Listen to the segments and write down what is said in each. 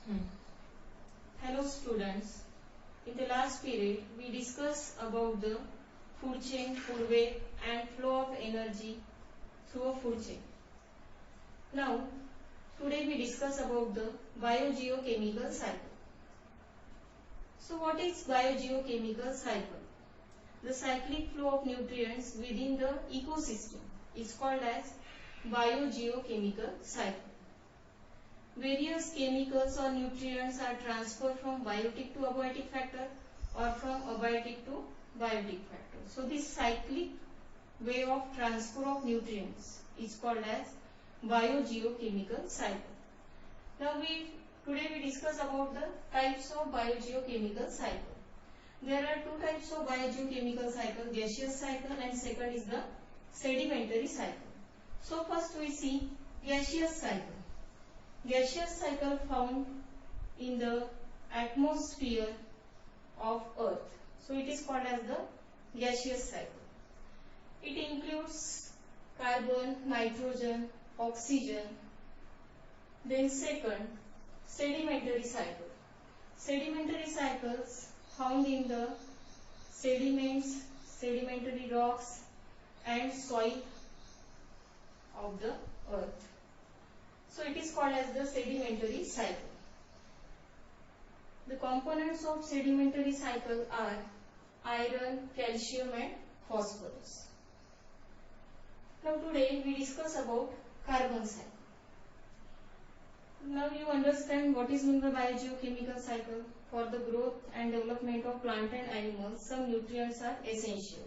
Hmm. Hello students. In the last period, we discussed about the food chain, food web and flow of energy through a food chain. Now, today we discuss about the biogeochemical cycle. So what is biogeochemical cycle? The cyclic flow of nutrients within the ecosystem is called as biogeochemical cycle. Various chemicals or nutrients are transferred from biotic to abiotic factor or from abiotic to biotic factor. So this cyclic way of transfer of nutrients is called as biogeochemical cycle. Now today we discuss about the types of biogeochemical cycle. There are two types of biogeochemical cycle, gaseous cycle and second is the sedimentary cycle. So first we see gaseous cycle. Gaseous cycle found in the atmosphere of Earth. So it is called as the gaseous cycle. It includes carbon, nitrogen, oxygen. Then second, sedimentary cycle. Sedimentary cycles found in the sediments, sedimentary rocks and soil of the Earth. So it is called as the sedimentary cycle. The components of sedimentary cycle are iron, calcium and phosphorus. Now today we discuss about carbon cycle. Now you understand what is meant by biogeochemical cycle. For the growth and development of plant and animals, some nutrients are essential.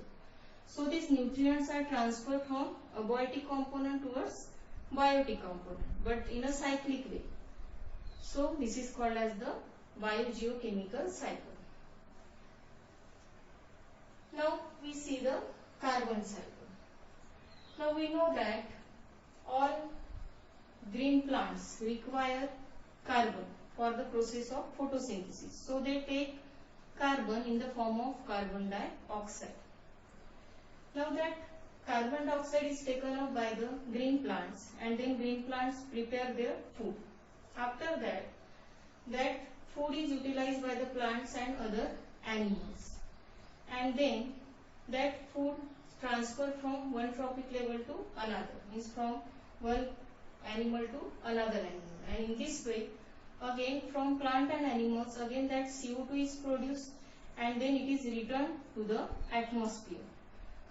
So these nutrients are transferred from abiotic component towards biotic component, but in a cyclic way. So this is called as the biogeochemical cycle. Now we see the carbon cycle. Now we know that all green plants require carbon for the process of photosynthesis. So they take carbon in the form of carbon dioxide. Now that carbon dioxide is taken up by the green plants and then green plants prepare their food. After that food is utilized by the plants and other animals. And then that food transferred from one trophic level to another, means from one animal to another animal. And in this way, again from plant and animals, again that CO2 is produced and then it is returned to the atmosphere.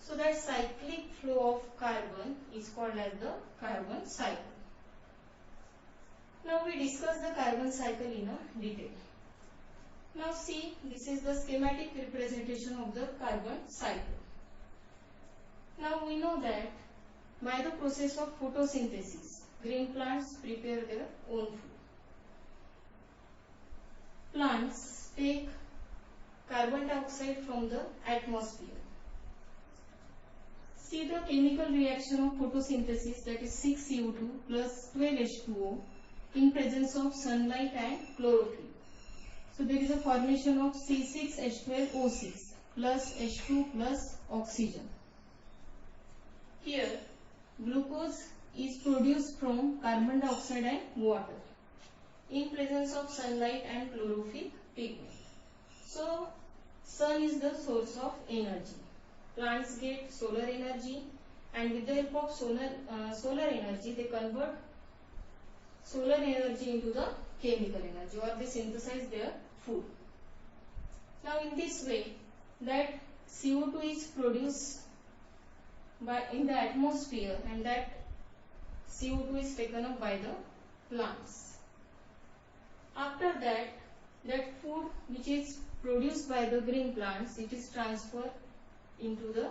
So that cyclic flow of carbon is called as the carbon cycle. Now we discuss the carbon cycle in a detail. Now see, this is the schematic representation of the carbon cycle. Now we know that by the process of photosynthesis, green plants prepare their own food. Plants take carbon dioxide from the atmosphere. See the chemical reaction of photosynthesis, that is 6CO2 plus 12H2O in presence of sunlight and chlorophyll. So there is a formation of C6H12O6 plus H2 plus oxygen. Here glucose is produced from carbon dioxide and water in presence of sunlight and chlorophyll pigment. So sun is the source of energy. Plants get solar energy and with the help of solar energy they convert solar energy into the chemical energy or they synthesize their food. Now in this way that CO2 is produced in the atmosphere and that CO2 is taken up by the plants. After that food which is produced by the green plants, it is transferred into the,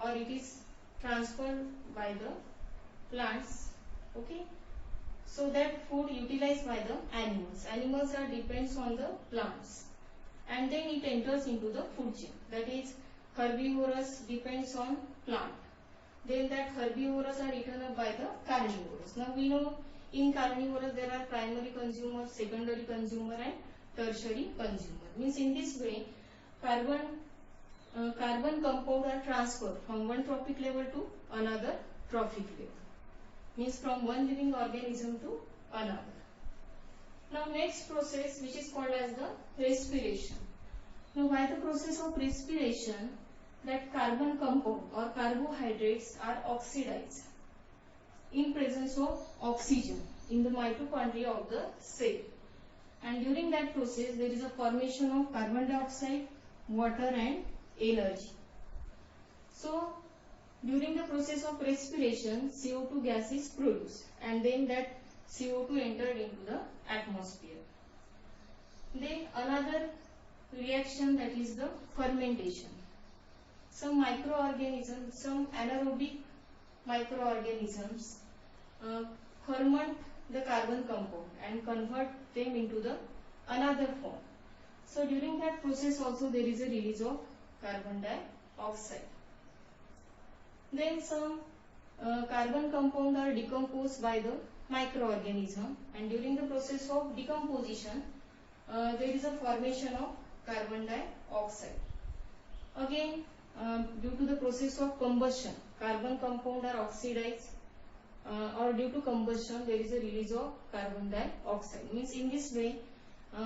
or it is transferred by the plants. Okay. So that food utilized by the animals. Animals are depends on the plants. And then it enters into the food chain. That is herbivorous depends on plant. Then that herbivorous are eaten up by the carnivorous. Now we know in carnivorous there are primary consumer, secondary consumer and tertiary consumer. Means in this way carbon compound are transferred from one trophic level to another trophic level. Means from one living organism to another. Now Now next process, which is called as the respiration. Now by the process of respiration, that carbon compound or carbohydrates are oxidized in presence of oxygen in the mitochondria of the cell. And during that process, there is a formation of carbon dioxide, water and energy. So during the process of respiration, CO2 gas is produced and then that CO2 entered into the atmosphere. Then another reaction, that is the fermentation. Some microorganisms, some anaerobic microorganisms ferment the carbon compound and convert them into the another form. So during that process also there is a release of carbon dioxide. Then some carbon compound are decomposed by the microorganism, and during the process of decomposition there is a formation of carbon dioxide. Again due to the process of combustion, carbon compound are oxidized or due to combustion there is a release of carbon dioxide. Means in this way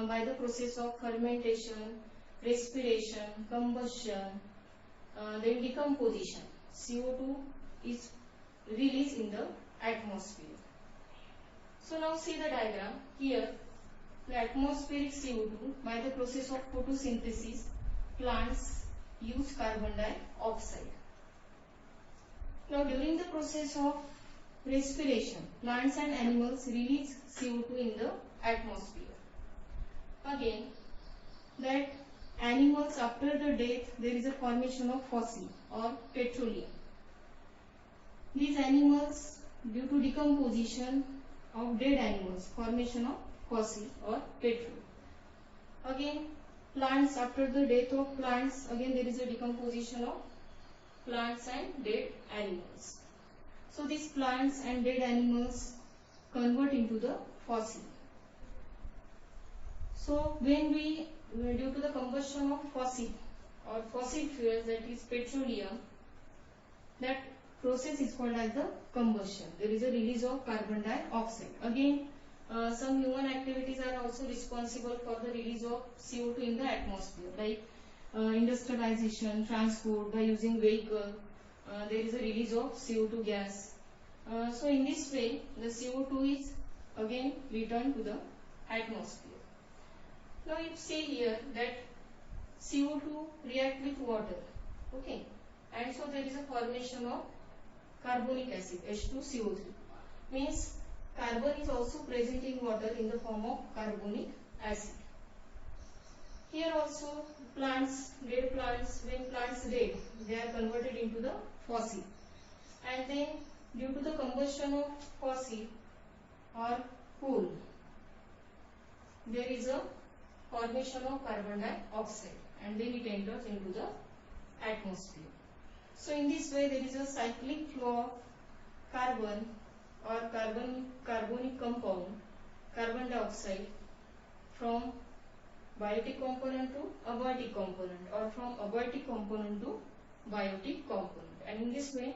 by the process of fermentation, respiration, combustion, then decomposition, CO2 is released in the atmosphere. So now see the diagram. Here the atmospheric CO2, by the process of photosynthesis, plants use carbon dioxide. Now during the process of respiration, plants and animals release CO2 in the atmosphere. Again, that animals, after the death there is a formation of fossil or petroleum. These animals, due to decomposition of dead animals, formation of fossil or petrol. Again plants, after the death of plants, again there is a decomposition of plants and dead animals. So these plants and dead animals convert into the fossil. So when we, due to the combustion of fossil or fossil fuels, that is petroleum, that process is called as the combustion. There is a release of carbon dioxide. Again some human activities are also responsible for the release of CO2 in the atmosphere, like industrialization, transport, by using vehicle, there is a release of CO2 gas. So in this way the CO2 is again returned to the atmosphere. Now you see here that CO2 react with water, okay, and so there is a formation of carbonic acid, H2CO3. Means carbon is also present in water in the form of carbonic acid. Here also plants, dead plants, when plants dead, they are converted into the fossil, and then due to the combustion of fossil or coal, there is a formation of carbon dioxide and then it enters into the atmosphere. So in this way there is a cyclic flow of carbon or carbonic compound, carbon dioxide, from biotic component to abiotic component, or from abiotic component to biotic component, and in this way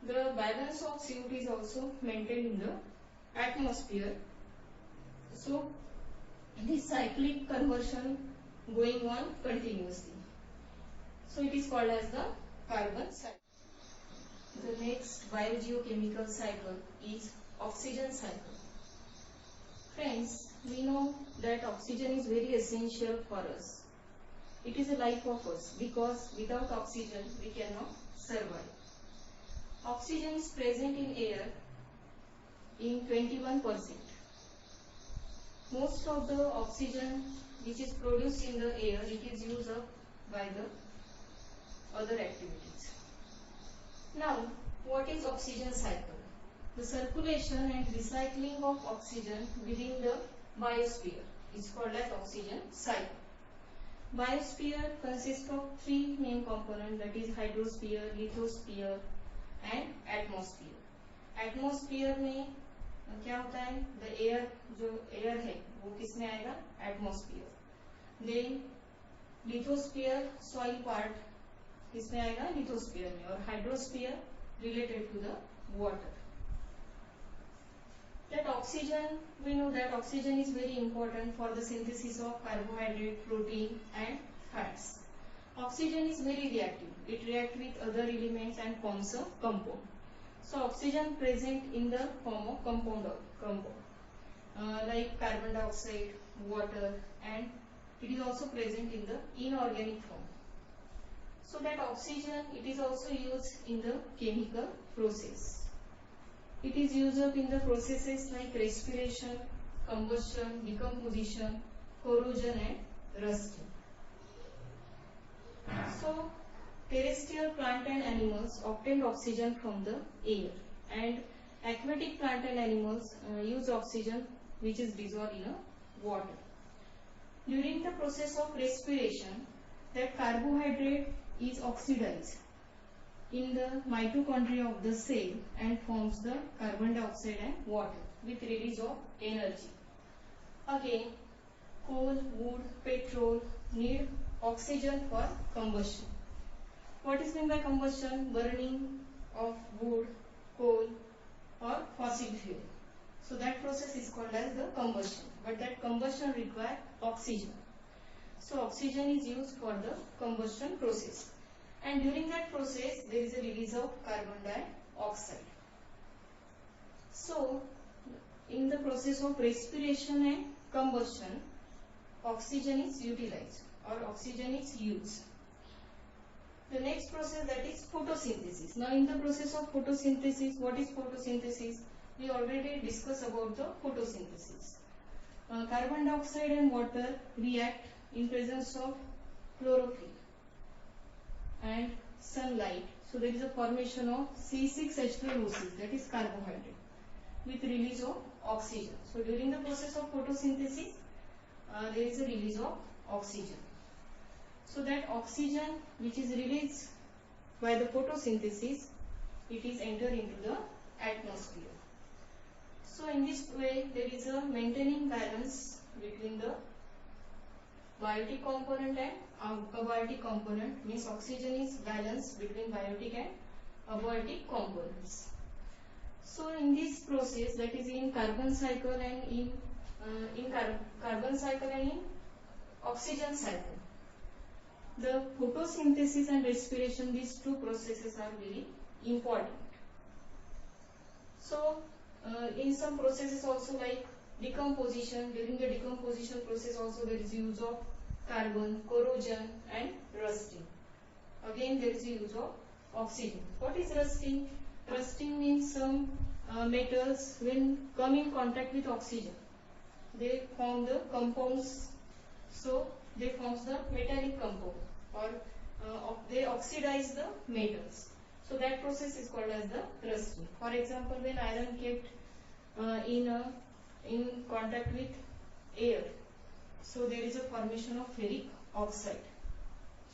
the balance of CO2 is also maintained in the atmosphere. So this cyclic conversion going on continuously. So it is called as the carbon cycle. The next biogeochemical cycle is oxygen cycle. Friends, we know that oxygen is very essential for us. It is the life of us, because without oxygen we cannot survive. Oxygen is present in air in 21%. Most of the oxygen which is produced in the air, it is used up by the other activities. Now, what is oxygen cycle? The circulation and recycling of oxygen within the biosphere is called as oxygen cycle. Biosphere consists of three main components, that is hydrosphere, lithosphere and atmosphere. Atmosphere में क्या होता है, the air, जो air है वो किस में आएगा, atmosphere. Then lithosphere, soil part किस में आएगा, लिथोस्फीयर में. और hydrosphere related to the water. That oxygen, we know that oxygen is very important for the synthesis of carbohydrate, protein and fats. Oxygen is very reactive. It reacts with other elements and forms a compound. So oxygen present in the form of compound like carbon dioxide, water, and it is also present in the inorganic form. So that oxygen, it is also used in the chemical process. It is used up in the processes like respiration, combustion, decomposition, corrosion and rusting. So terrestrial plant and animals obtain oxygen from the air, and aquatic plant and animals use oxygen which is dissolved in a water. During the process of respiration, that carbohydrate is oxidized in the mitochondria of the cell and forms the carbon dioxide and water with release of energy. Again, coal, wood, petrol need oxygen for combustion. What is meant by combustion? Burning of wood, coal or fossil fuel. So that process is called as the combustion, but that combustion requires oxygen. So oxygen is used for the combustion process, and during that process there is a release of carbon dioxide. So in the process of respiration and combustion, oxygen is utilized or oxygen is used. The next process, that is photosynthesis. Now in the process of photosynthesis, what is photosynthesis? We already discussed about the photosynthesis. Carbon dioxide and water react in presence of chlorophyll and sunlight. So there is a formation of C6H12O6, that is carbohydrate, with release of oxygen. So during the process of photosynthesis, there is a release of oxygen. So that oxygen which is released by the photosynthesis, it is entered into the atmosphere. So in this way there is a maintaining balance between the biotic component and abiotic component, means oxygen is balanced between biotic and abiotic components. So in this process, that is in carbon cycle and in carbon cycle and in oxygen cycle, the photosynthesis and respiration, these two processes are very important. So in some processes also like decomposition, during the decomposition process also there is use of carbon, corrosion and rusting. Again there is use of oxygen. What is rusting? Rusting means some metals when come in contact with oxygen, they form the compounds, so they form the metallic compound, or they oxidize the metals. So that process is called as the rusting. For example, when iron kept in contact with air, so there is a formation of ferric oxide.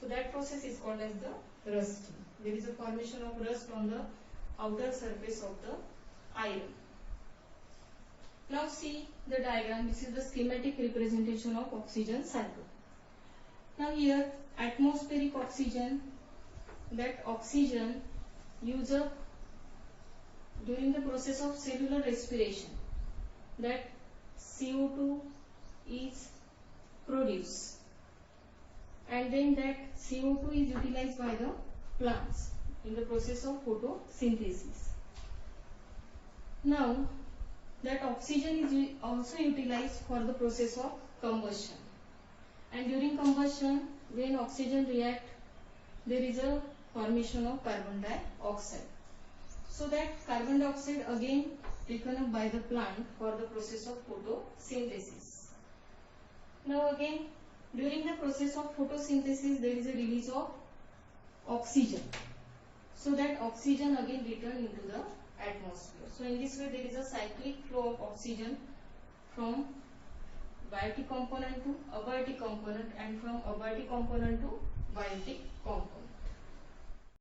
So that process is called as the rusting. There is a formation of rust on the outer surface of the iron. Now see the diagram. This is the schematic representation of oxygen cycle. Now here atmospheric oxygen, that oxygen used up during the process of cellular respiration, that CO2 is produced, and then that CO2 is utilized by the plants in the process of photosynthesis. Now that oxygen is also utilized for the process of combustion, and during combustion when oxygen react, there is a formation of carbon dioxide. So that carbon dioxide again taken up by the plant for the process of photosynthesis. Now again during the process of photosynthesis there is a release of oxygen. So that oxygen again return into the atmosphere. So in this way there is a cyclic flow of oxygen from biotic component to abiotic component, and from abiotic component to biotic component.